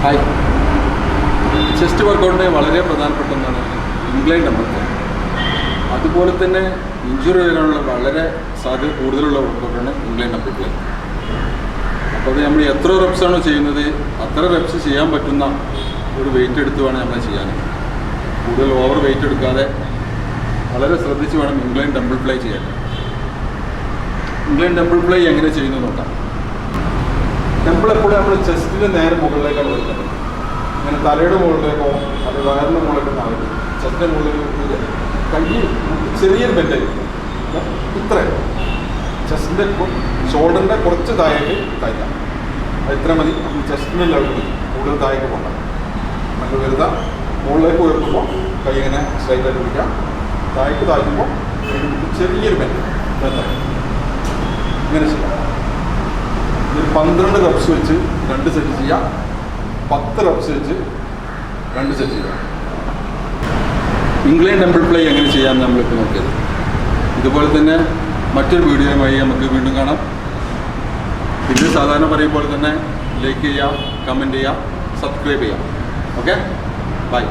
Hi. Chest വർക്കൗട്ടിന് വളരെ പ്രധാനപ്പെട്ട ഒന്നാണ് ഇൻക്ലൈൻ ഡംബൽ ഫ്ലൈ. അതുപോലെ തന്നെ ഇഞ്ചുറി വരാനുള്ള വളരെ സാധ്യത കൂടുതലുള്ള വർക്കൗട്ടാണ് ഇൻക്ലൈൻ ഡംബൽ ഫ്ലൈ. അപ്പോൾ അത് നമ്മൾ എത്ര റെപ്സാണോ ചെയ്യുന്നത് അത്ര റെപ്സ് ചെയ്യാൻ പറ്റുന്ന ഒരു വെയിറ്റ് എടുത്ത് വേണം നമ്മൾ ചെയ്യാൻ. കൂടുതൽ ഓവർ വെയിറ്റ് എടുക്കാതെ വളരെ ശ്രദ്ധിച്ച് വേണം ഇൻക്ലൈൻ ഡംബൽ ഫ്ലൈ ചെയ്യാൻ. ഇൻക്ലൈൻ ഡംബൽ ഫ്ലൈ എങ്ങനെ ചെയ്യുന്നത് നോക്കാം. ടെമ്പിൾ എപ്പോഴും നമ്മൾ ചെസ്റ്റിന് നേരെ മുകളിലേക്കാണ് വരുന്നത്. ഇങ്ങനെ തലയുടെ മുകളിലേക്കോ അത് വയറിൻ്റെ മുകളിലേക്ക് താഴെ ചെസ്റ്റിൻ്റെ മുകളിൽ കൈ ചെറിയൊരു ബെൻഡായിരിക്കും. ഇത്ര ചെസ്റ്റിൻ്റെ ഷോൾഡറിൻ്റെ കുറച്ച് താഴേക്ക് തയ്ക്കാം. അത് ഇത്ര മതി. നമ്മൾ ചെസ്റ്റിൻ്റെ ലെവൽ മതി, കൂടുതൽ താഴേക്ക് പോകണം. നമ്മൾ വരുന്ന മുകളിലേക്ക് ഉയർത്തുമ്പോൾ കൈ ഇങ്ങനെ സ്ട്രൈറ്റായിട്ട് പിടിക്കാം. താഴേക്ക് താഴ്ത്തുമ്പോൾ ചെറിയൊരു ബെൻഡ് ഇങ്ങനെ ചെയ്യാം. 12 റെപ്സ് വെച്ച് 2 സെറ്റ് ചെയ്യാം. 10 റെപ്സ് വെച്ച് 2 സെറ്റ് ചെയ്യാം. ഇൻക്ലൈൻ ഡംബൽ ഫ്ലൈ എങ്ങനെ ചെയ്യാമെന്ന് നമ്മളിപ്പോൾ നോക്കിയത്. ഇതുപോലെ തന്നെ മറ്റൊരു വീഡിയോയുമായി നമുക്ക് വീണ്ടും കാണാം. പിന്നെ സാധാരണ പറയുമ്പോൾ തന്നെ ലൈക്ക് ചെയ്യുക, കമൻറ്റ് ചെയ്യുക, സബ്സ്ക്രൈബ് ചെയ്യുക. Okay, by.